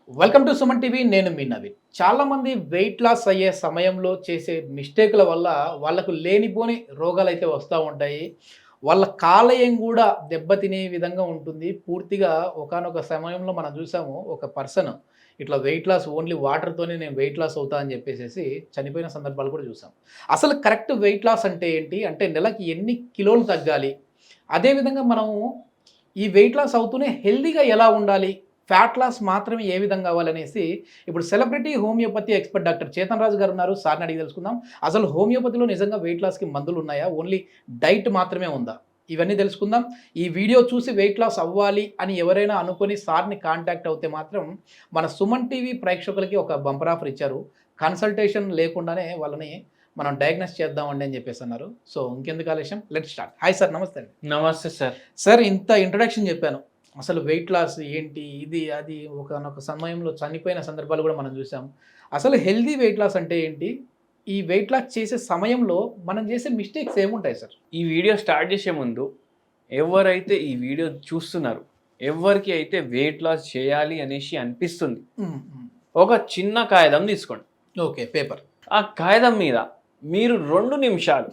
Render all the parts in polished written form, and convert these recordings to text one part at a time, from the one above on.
Welcome to Suman TV. నేను మీ నవీన్. చాలామంది weight loss అయ్యే సమయంలో చేసే మిస్టేక్ల వల్ల వాళ్ళకు లేనిపోని రోగాలు అయితే వస్తూ ఉంటాయి. వాళ్ళ కాలేయం కూడా దెబ్బతినే విధంగా ఉంటుంది. పూర్తిగా ఒకానొక సమయంలో మనం చూసాము, ఒక పర్సన్ ఇట్లా వెయిట్ లాస్ ఓన్లీ వాటర్తోనే నేను వెయిట్ లాస్ అవుతా అని చెప్పేసి చనిపోయిన సందర్భాలు కూడా చూసాం. అసలు కరెక్ట్ వెయిట్ లాస్ అంటే ఏంటి, అంటే నెలకి ఎన్ని కిలోలు తగ్గాలి, అదేవిధంగా మనము ఈ వెయిట్ లాస్ అవుతూనే హెల్దీగా ఎలా ఉండాలి, ఫ్యాట్ లాస్ మాత్రమే ఏ విధంగా అవ్వాలనేసి ఇప్పుడు celebrity homeopathy expert doctor Chetan Raju garu ఉన్నారు. సార్ని అడిగి తెలుసుకుందాం. అసలు హోమియోపతిలో నిజంగా వెయిట్ లాస్కి మందులు ఉన్నాయా, ఓన్లీ డైట్ మాత్రమే ఉందా, ఇవన్నీ తెలుసుకుందాం. ఈ వీడియో చూసి వెయిట్ లాస్ అవ్వాలి అని ఎవరైనా అనుకొని సార్ని కాంటాక్ట్ అవుతే మాత్రం మన సుమన్ టీవీ ప్రేక్షకులకి ఒక బంపర్ ఆఫర్ ఇచ్చారు. కన్సల్టేషన్ లేకుండానే వాళ్ళని మనం డయాగ్నోస్ చేద్దామండి అని చెప్పేసి అన్నారు. సో ఇంకెందుకు ఆలస్యం, లెట్ స్టార్ట్. హాయ్ సార్, నమస్తే అండి. నమస్తే సార్. సార్, ఇంత ఇంట్రొడక్షన్ చెప్పాను, అసలు వెయిట్ లాస్ ఏంటి, ఇది అది ఒకనొక సమయంలో చనిపోయిన సందర్భాలు కూడా మనం చూసాం. అసలు హెల్దీ వెయిట్ లాస్ అంటే ఏంటి, ఈ వెయిట్ లాస్ చేసే సమయంలో మనం చేసే మిస్టేక్స్ ఏముంటాయి సార్? ఈ వీడియో స్టార్ట్ చేసే ముందు ఎవరైతే ఈ వీడియో చూస్తున్నారు, ఎవరికి అయితే వెయిట్ లాస్ చేయాలి అనేసి అనిపిస్తుంది, ఒక చిన్న కాగితం తీసుకోండి. Okay, paper. ఆ కాగితం మీద మీరు 2 నిమిషాలు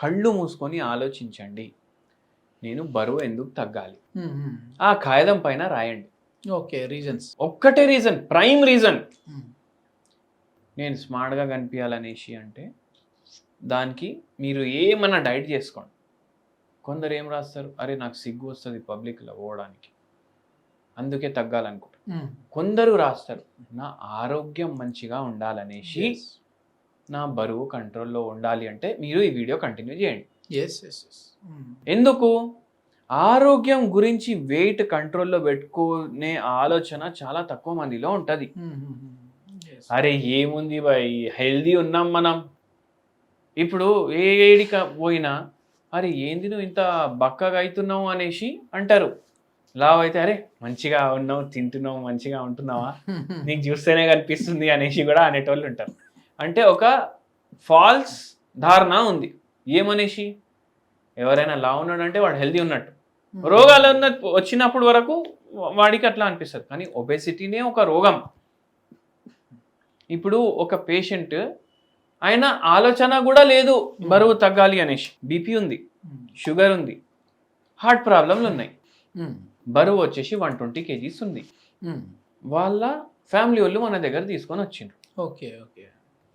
కళ్ళు మూసుకొని ఆలోచించండి, నేను బరువు ఎందుకు తగ్గాలి. ఆ కాగితం పైన రాయండి. Okay, reasons. ఒక్కటే రీజన్, ప్రైమ్ రీజన్, నేను స్మార్ట్గా కనిపించాలనేసి. అంటే దానికి మీరు ఏమన్నా డైట్ చేసుకోండి. కొందరు ఏం రాస్తారు, అరే నాకు సిగ్గు వస్తుంది పబ్లిక్లో పోవడానికి, అందుకే తగ్గాలనుకుంటారు. కొందరు రాస్తారు, నా ఆరోగ్యం మంచిగా ఉండాలనేసి, నా బరువు కంట్రోల్లో ఉండాలి. అంటే మీరు ఈ వీడియో కంటిన్యూ చేయండి. ఎందుకు? ఆరోగ్యం గురించి వెయిట్ కంట్రోల్లో పెట్టుకునే ఆలోచన చాలా తక్కువ మందిలో ఉంటుంది. అరే ఏముంది బాయ్, హెల్దీ ఉన్నాం మనం. ఇప్పుడు ఏడిక పోయినా అరే ఏంది నువ్వు ఇంత బక్కగా అవుతున్నావు అనేసి అంటారు. లావు అయితే అరే మంచిగా ఉన్నావు, తింటున్నావు, మంచిగా ఉంటున్నావా, నీకు చూస్తేనే కనిపిస్తుంది అనేసి కూడా అనేటోళ్ళు ఉంటారు. అంటే ఒక ఫాల్స్ ధారణ ఉంది. ఏమనేసి, ఎవరైనా లావు ఉన్నాడు అంటే వాడు హెల్దీ ఉన్నట్టు. రోగాలు వచ్చినప్పుడు వరకు వాడికి అట్లా అనిపిస్తుంది, కానీ ఒబెసిటీనే ఒక రోగం. ఇప్పుడు ఒక పేషెంట్, ఆయన ఆలోచన కూడా లేదు బరువు తగ్గాలి అనేసి. బీపీ ఉంది, షుగర్ ఉంది, హార్ట్ ప్రాబ్లంలు ఉన్నాయి, బరువు వచ్చేసి 120 kgs ఉంది. వాళ్ళ ఫ్యామిలీ వాళ్ళు మన దగ్గర తీసుకొని వచ్చిండ్రు. ఓకే ఓకే,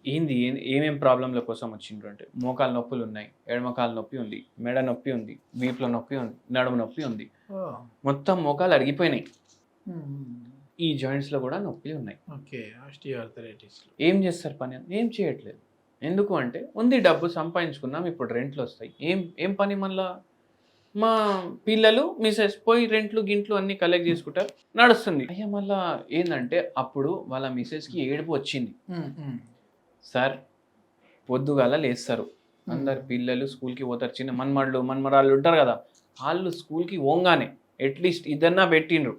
ఏంది ఏమేం ప్రాబ్లంల కోసం వచ్చిండ్రు అంటే, మోకాలు నొప్పులు ఉన్నాయి, ఎడమకాలు నొప్పి ఉంది, మెడ నొప్పి ఉంది, వీపులో నొప్పి ఉంది, నడుము నొప్పి ఉంది, మొత్తం మోకాలు అరిగిపోయినాయి, ఈ జాయింట్స్లో కూడా నొప్పి ఉన్నాయి. ఏం చేస్తారు పని? ఏం చేయట్లేదు. ఎందుకు అంటే, ఉంది డబ్బు సంపాదించుకున్నాం, ఇప్పుడు రెంట్లు వస్తాయి, ఏం పని మళ్ళా. మా పిల్లలు మిసెస్ పోయి రెంట్లు గింట్లు అన్నీ కలెక్ట్ చేసుకుంటారు, నడుస్తుంది. అయ్యా మళ్ళా ఏంటంటే, అప్పుడు వాళ్ళ మిసెస్కి ఏడుపు వచ్చింది. సార్ పొద్దుగాల లేస్తారు, అందరు పిల్లలు స్కూల్కి పోతారు, చిన్న మన్మరాళ్ళు ఉంటారు కదా, వాళ్ళు స్కూల్కి పోగానే అట్లీస్ట్ ఇద్దరినా పెట్టిండ్రు,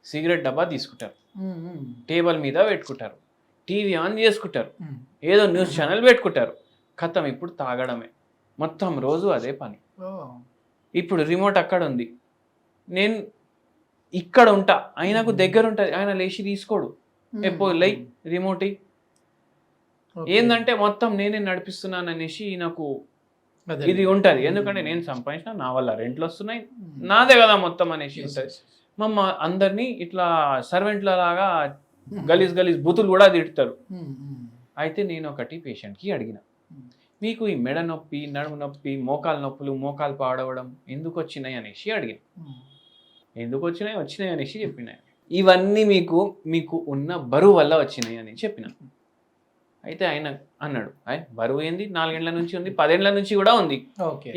సిగరెట్ డబ్బా తీసుకుంటారు, టేబుల్ మీద పెట్టుకుంటారు, టీవీ ఆన్ చేసుకుంటారు, ఏదో న్యూస్ ఛానల్ పెట్టుకుంటారు, ఖతం ఇప్పుడు తాగడమే, మొత్తం రోజు అదే పని. ఇప్పుడు రిమోట్ అక్కడ ఉంది, నేను ఇక్కడ ఉంటా, ఆయనకు దగ్గర ఉంటుంది, ఆయన లేచి తీసుకోడు, ఎప్పుడు లై రిమోట్. ఏంటంటే మొత్తం నేనే నడిపిస్తున్నాను అనేసి నాకు ఇది ఉంటుంది. ఎందుకంటే నేను సంపాదించిన, నా వల్ల రెంట్లు వస్తున్నాయి, నాదే కదా మొత్తం అనేసి ఉంటుంది. మమ్మ అందరినీ ఇట్లా సర్వెంట్ల లాగా గలీజ్ బూతులు కూడా తిడతారు. అయితే నేను ఒకటి పేషెంట్కి అడిగిన, మీకు ఈ మెడ నొప్పి, నడుము నొప్పి, మోకాలు నొప్పులు, మోకాలు పాడవడం ఎందుకు వచ్చినాయి అనేసి అడిగిన. ఎందుకు వచ్చినాయి అనేసి చెప్పినాయి. ఇవన్నీ మీకు ఉన్న బరువు వల్ల వచ్చినాయి అని చెప్పిన. అయితే ఆయన అన్నాడు, బరువు ఏంది, 4 ఏళ్ల నుంచి ఉంది, 10 ఏళ్ల నుంచి కూడా ఉంది,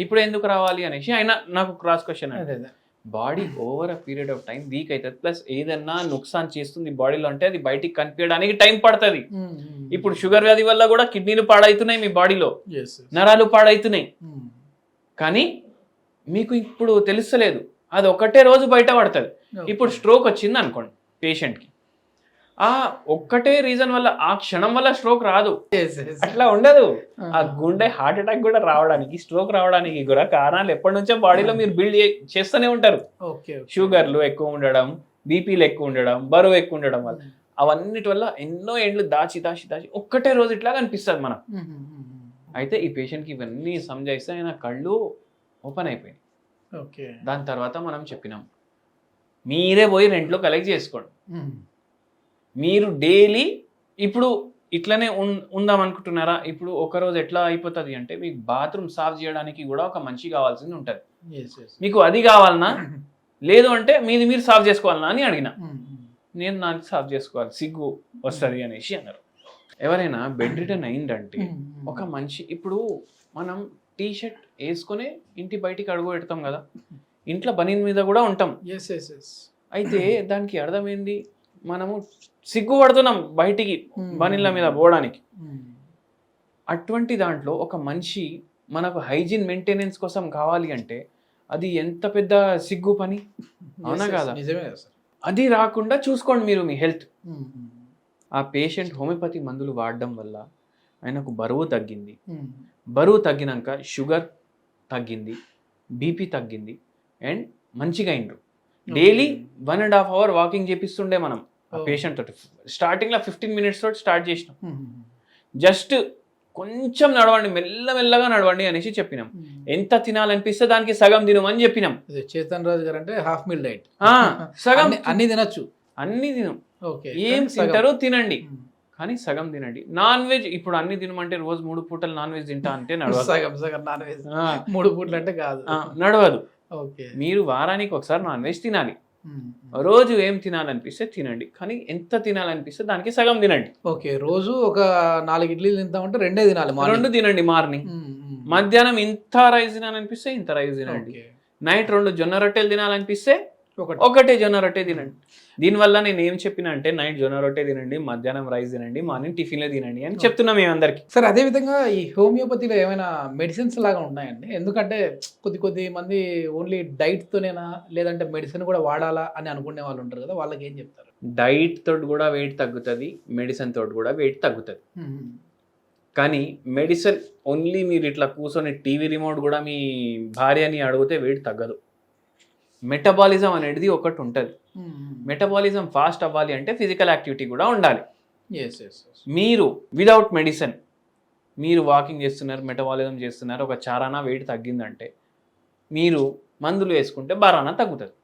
ఇప్పుడు ఎందుకు రావాలి అనేసి ఆయన నాకు cross question. Body over a period of time week అవుతుంది, ప్లస్ ఏదన్నా నుక్సాన్ చేస్తుంది బాడీలో అంటే అది బయటికి కనిపించడానికి టైం పడుతుంది. ఇప్పుడు షుగర్ వ్యాధి వల్ల కూడా కిడ్నీలు పాడవుతున్నాయి, మీ బాడీలో నరాలు పాడవుతున్నాయి, కానీ మీకు ఇప్పుడు తెలుస్తలేదు, అది ఒకటే రోజు బయట పడుతుంది. ఇప్పుడు స్ట్రోక్ వచ్చింది అనుకోండి పేషెంట్కి, ఆ ఒక్కటే రీజన్ వల్ల, ఆ క్షణం వల్ల స్ట్రోక్ రాదు, అట్లా ఉండదు. ఆ గుండె హార్ట్ అటాక్ కూడా రావడానికి, స్ట్రోక్ రావడానికి కూడా కారణాలు ఎప్పటి నుంచో బాడీలో మీరు బిల్డ్ చేస్తూనే ఉంటారు. షుగర్లు ఎక్కువ ఉండడం, బీపీలు ఎక్కువ ఉండడం, బరువు ఎక్కువ ఉండడం వల్ల, అవన్నిటి వల్ల ఎన్నో ఏండ్లు దాచి దాచి దాచి ఒక్కటే రోజు ఇట్లా కనిపిస్తుంది మనం. అయితే ఈ పేషెంట్కి ఇవన్నీ సంజాయిస్తే ఆయన కళ్ళు ఓపెన్ అయిపోయినాయి. ఓకే. దాని తర్వాత మనం చెప్పినాం, మీరే పోయి రెంట్లో కలెక్ట్ చేసుకోండి. మీరు డైలీ ఇప్పుడు ఇట్లనే ఉందాం అనుకుంటున్నారా? ఇప్పుడు ఒక రోజు ఎట్లా అయిపోతుంది అంటే, మీకు బాత్రూమ్ సాఫ్ చేయడానికి కూడా ఒక మనిషి కావాల్సింది ఉంటుంది. మీకు అది కావాలన్నా, లేదు అంటే మీది మీరు సాఫ్ చేసుకోవాలన్నా అని అడిగిన. నేను నాకు సాఫ్ చేసుకోవాలి, సిగ్గు వస్తుంది అనేసి అన్నారు. ఎవరైనా బెడ్ రిటర్న్ అయిందంటే ఒక మనిషి, ఇప్పుడు మనం టీ షర్ట్ వేసుకొని ఇంటి బయటికి అడుగు పెడతాం కదా, ఇంట్లో బనీన్ మీద కూడా ఉంటాం. అయితే దానికి అర్థం ఏంది, మనము సిగ్గుపడుతున్నాం బయటికి బనీన్ల మీద పోవడానికి. అటువంటి దాంట్లో ఒక మనిషి మనకు హైజీన్ మెయింటెనెన్స్ కోసం కావాలి అంటే అది ఎంత పెద్ద సిగ్గు పని, అవునా కదా? అది రాకుండా చూసుకోండి మీరు మీ హెల్త్. ఆ పేషెంట్ హోమియోపతి మందులు వాడడం వల్ల ఆయనకు బరువు తగ్గింది. బరువు తగ్గినాక షుగర్ తగ్గింది, బీపీ తగ్గింది, అండ్ మంచిగా అయిండ్రు. డైలీ 1.5 hour వాకింగ్ చేపిస్తుండే మనం ఆ పేషెంట్ తోటి. స్టార్టింగ్లో 15 minutes తోటి స్టార్ట్ చేసినాం. జస్ట్ కొంచెం నడవండి, మెల్లమెల్లగా నడవండి అనేసి చెప్పినాం. ఎంత తినాలనిపిస్తే దానికి సగం తినమని చెప్పినాం. చేతన్ రాజు గారు అంటే హాఫ్ మీల్ డైట్, సగం అన్ని తినచ్చు, అన్ని తినం, ఏం తింటారో తినండి, కానీ సగం తినండి. నాన్ వెజ్ ఇప్పుడు అన్ని తినమంటే రోజు 3 పూటలు నాన్ వెజ్ తింటా అంటే నడవదు. సగం నాన్ వెజ్ 3 పూటలు అంటే కాదు, నడవదు. మీరు వారానికి ఒకసారి నాన్ వెజ్ తినాలి. రోజు ఏం తినాలనిపిస్తే తినండి, కానీ ఎంత తినాలనిపిస్తే దానికి సగం తినండి. ఓకే. రోజు ఒక 4 ఇడ్లీలు తింటామంటే 2 తినాలి, 2 తినండి మార్నింగ్. మధ్యాహ్నం ఇంత రైస్ తినాలనిపిస్తే ఇంత రైస్ తినండి. నైట్ 2 జొన్న రొట్టెలు తినాలనిపిస్తే ఒకటే జొన్న రొట్టె తినండి. దీనివల్ల నేను ఏం చెప్పిన అంటే, నైట్ జొన్న రొట్టె తినండి, మధ్యాహ్నం రైస్ తినండి, మార్నింగ్ టిఫిన్లే తినండి అని చెప్తున్నాం మేమందరికి. సార్, అదే విధంగా ఈ హోమియోపతిలో ఏమైనా మెడిసిన్స్ లాగా ఉన్నాయండి? ఎందుకంటే కొద్ది మంది ఓన్లీ డైట్ తోనేనా, లేదంటే మెడిసిన్ కూడా వాడాలా అని అనుకునే వాళ్ళు ఉంటారు కదా, వాళ్ళకి ఏం చెప్తారు? డైట్ తోటి కూడా వెయిట్ తగ్గుతుంది, మెడిసిన్ తోటి కూడా వెయిట్ తగ్గుతుంది. కానీ మెడిసిన్ ఓన్లీ మీరు ఇట్లా కూర్చొని టీవీ రిమోట్ కూడా మీ భార్యని అడిగితే వెయిట్ తగ్గదు. మెటబాలిజం అనేది ఒకటి ఉంటుంది. మెటబాలిజం ఫాస్ట్ అవ్వాలి అంటే ఫిజికల్ యాక్టివిటీ కూడా ఉండాలి. మీరు విదౌట్ మెడిసిన్ మీరు వాకింగ్ చేస్తున్నారు, మెటబాలిజం చేస్తున్నారు, ఒక చారానా వెయిట్ తగ్గిందంటే మీరు మందులు వేసుకుంటే బారానా తగ్గుతుంది.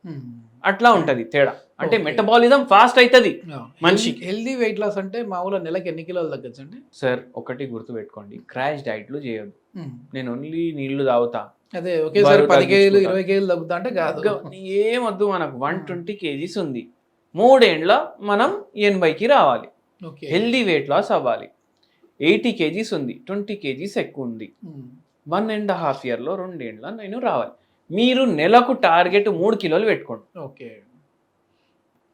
అట్లా ఉంటుంది తేడా. అంటే మెటబాలిజం ఫాస్ట్ అవుతుంది మనిషికి. హెల్దీ వెయిట్ లాస్ అంటే మామూలుగా నెలకి ఎన్ని కిలోలు తగ్గచ్చు అండి? సార్, ఒకటి గుర్తుపెట్టుకోండి, క్రాష్ డైట్లు చేయొద్దు. నేను ఓన్లీ నీళ్లు తాగుతా, అదే ఒకేసారి 10 కేజీలు 20 కేజీలు తగ్గుతా అంటే కాదు. ఏమొద్దు, మనకు 120 kgs ఉంది, 3 ఏళ్ళ మనం 80కి రావాలి. హెల్దీ వెయిట్ లాస్ అవ్వాలి. 80 kgs ఉంది, 20 kgs ఎక్కువ ఉంది, 1.5 yearలో 2 ఏళ్ళ నేను రావాలి. మీరు నెలకు టార్గెట్ 3 కిలోలు పెట్టుకోండి. ఓకే.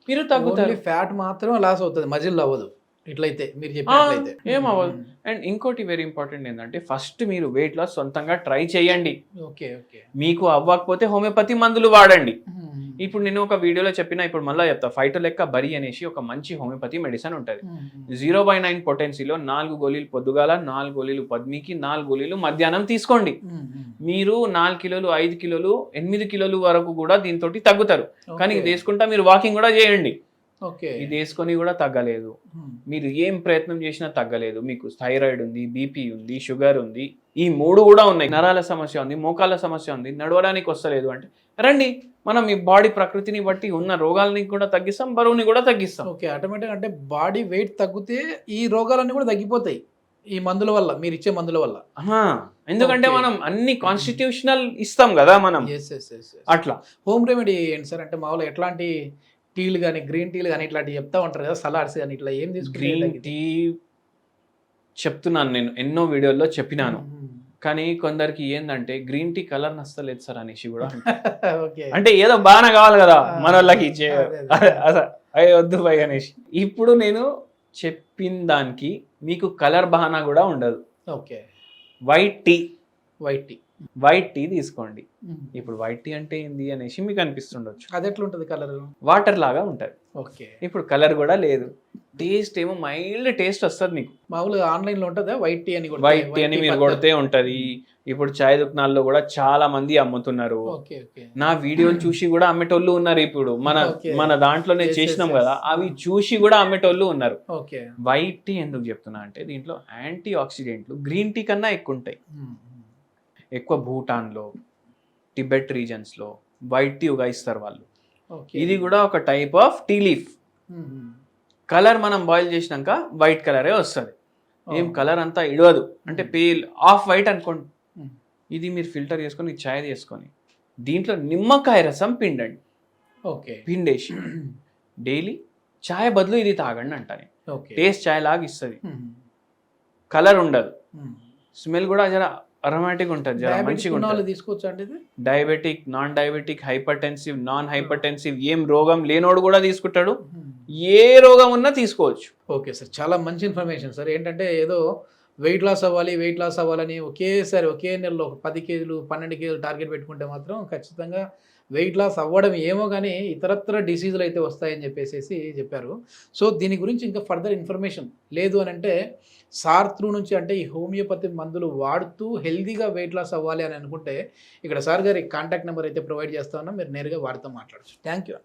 మీరు తగ్గుతారు. ఫ్యాట్ మాత్రమే లాస్ అవుతుంది, మజిల్ అవ్వదు. ఇట్లయితే మీరు చెప్పినట్లయితే ఏమవ్వదు. అండ్ ఇంకోటి వెరీ ఇంపార్టెంట్ ఏంటంటే, ఫస్ట్ మీరు వెయిట్ లాస్ సొంతంగా ట్రై చేయండి. మీకు అవ్వకపోతే హోమియోపతి మందులు వాడండి. ఇప్పుడు నేను ఒక వీడియోలో చెప్పిన, ఇప్పుడు మళ్ళీ చెప్తా, ఫైటోలెక్క బరి అనేసి ఒక మంచి హోమియోపతి మెడిసిన్ ఉంటుంది. 0.9 పొటెన్సీలో 4 గోళీలు పొద్దుగాల, 4 గోళీలు పద్మికి, 4 గోళీలు మధ్యాహ్నం తీసుకోండి. మీరు 4 కిలోలు, 5 కిలోలు, 8 కిలోలు వరకు కూడా దీంతో తగ్గుతారు. కానీ ఇది వేసుకుంటా మీరు వాకింగ్ కూడా చేయండి. ఇది వేసుకొని కూడా తగ్గలేదు, మీరు ఏం ప్రయత్నం చేసినా తగ్గలేదు, మీకు థైరాయిడ్ ఉంది, బీపీ ఉంది, షుగర్ ఉంది, ఈ 3 కూడా ఉన్నాయి, నరాల సమస్య ఉంది, మోకాళ్ళ సమస్య ఉంది, నడవడానికి వస్తలేదు అంటే రండి, మనం మీ బాడీ ప్రకృతిని బట్టి ఉన్న రోగాలని కూడా తగ్గిస్తాం, బరువుని కూడా తగ్గిస్తాం. ఓకే. ఆటోమేటిక్ అంటే బాడీ వెయిట్ తగ్గితే ఈ రోగాలన్నీ కూడా తగ్గిపోతాయి ఈ మందుల వల్ల, మీరు ఇచ్చే మందుల వల్ల. ఎందుకంటే మనం అన్ని కాన్స్టిట్యూషనల్ ఇస్తాం కదా మనం. అట్లా హోమ్ రెమెడీ ఏంటి సార్? అంటే మామూలుగా ఎట్లాంటి టీలు కానీ, గ్రీన్ టీలు కానీ ఇట్లాంటివి చెప్తా ఉంటారు కదా, సలాడ్స్ కానీ, ఇట్లా ఏం తీసుకుంటే? గ్రీన్ టీ చెప్తున్నాను, నేను ఎన్నో వీడియోల్లో చెప్పినాను. కానీ కొందరికి ఏంటంటే గ్రీన్ టీ కలర్ నచ్చలేదు సార్ అనేసి కూడా అంటే ఏదో బాగా కావాలి కదా మన వాళ్ళకి, అయ్యే వద్దు పై అనేసి. ఇప్పుడు నేను చెప్పిన దానికి మీకు కలర్ బహానా కూడా ఉండదు. ఓకే. వైట్ టీ తీసుకోండి. ఇప్పుడు వైట్ టీ అంటే ఏంది అనేసి మీకు అనిపిస్తుండొచ్చు. అది ఎట్లా ఉంటుంది కలర్? వాటర్ లాగా ఉంటుంది. ఓకే. ఇప్పుడు కలర్ కూడా లేదు, టేస్ట్ ఏమో మైల్డ్ టేస్ట్ వస్తుంది నీకు. మామూలుగా ఆన్లైన్లో ఉంటుందా వైట్ టీ అని కొడితే? వైట్ టీ అని మీరు కొడితే ఉంటది. ఇప్పుడు చాయ్ దుకాణాల్లో కూడా చాలా మంది అమ్ముతున్నారు. Okay okay. నా వీడియోలు చూసి కూడా అమ్మేటోళ్ళు ఉన్నారు. ఇప్పుడు మన దాంట్లోనే చేసినాం కదా, అవి చూసి కూడా అమ్మేటోళ్ళు ఉన్నారు. ఓకే. వైట్ టీ ఎందుకు చెప్తున్నా అంటే దీంట్లో యాంటీ ఆక్సిడెంట్లు గ్రీన్ టీ కన్నా ఎక్కువ ఉంటాయి. ఎక్కువ భూటాన్లో, టిబెట్ రీజన్స్లో వైట్ టీ ఉగాయిస్తారు వాళ్ళు. ఇది కూడా ఒక type of tea leaf. Colour మనం బాయిల్ చేసినాక వైట్ కలరే వస్తుంది. ఏం కలర్ అంతా ఇడవదు, అంటే పేల్ ఆఫ్ వైట్ అనుకోండి. ఇది మీరు ఫిల్టర్ చేసుకొని చాయ్ చేసుకొని దీంట్లో నిమ్మకాయ రసం పిండండి. ఓకే. పిండేసి డైలీ చాయ్ బదులు ఇది తాగండి అంటాను. టేస్ట్ చాయ్ లాగా ఇస్తుంది, కలర్ ఉండదు, స్మెల్ కూడా జర అరోమాటిక్ ఉంటుంది, జర మంచిగా ఉంటుంది. తీసుకోవచ్చు అంటే diabetic, non diabetic, hyper tensive, non hyper tensive, ఏం రోగం లేనోడు కూడా తీసుకుంటాడు, ఏ రోగం ఉన్నా తీసుకోవచ్చు. ఓకే సార్, చాలా మంచి ఇన్ఫర్మేషన్ సార్. ఏంటంటే ఏదో వెయిట్ లాస్ అవ్వాలని ఒకేసారి ఒకే నెలలో 10 కేజీలు 12 కేజీలు టార్గెట్ పెట్టుకుంటే మాత్రం ఖచ్చితంగా వెయిట్ లాస్ అవ్వడం ఏమో కానీ ఇతరత్ర డిసీజులు అయితే వస్తాయని చెప్పేసి చెప్పారు. సో దీని గురించి ఇంకా ఫర్దర్ ఇన్ఫర్మేషన్ లేదు అని అంటే సార్ త్రూ నుంచి, అంటే ఈ హోమియోపతి మందులు వాడుతూ హెల్దీగా వెయిట్ లాస్ అవ్వాలి అని అనుకుంటే ఇక్కడ సార్ గారి కాంటాక్ట్ నెంబర్ అయితే ప్రొవైడ్ చేస్తా ఉన్నా, మీరు నేరుగా వారితో మాట్లాడచ్చు. Thank you.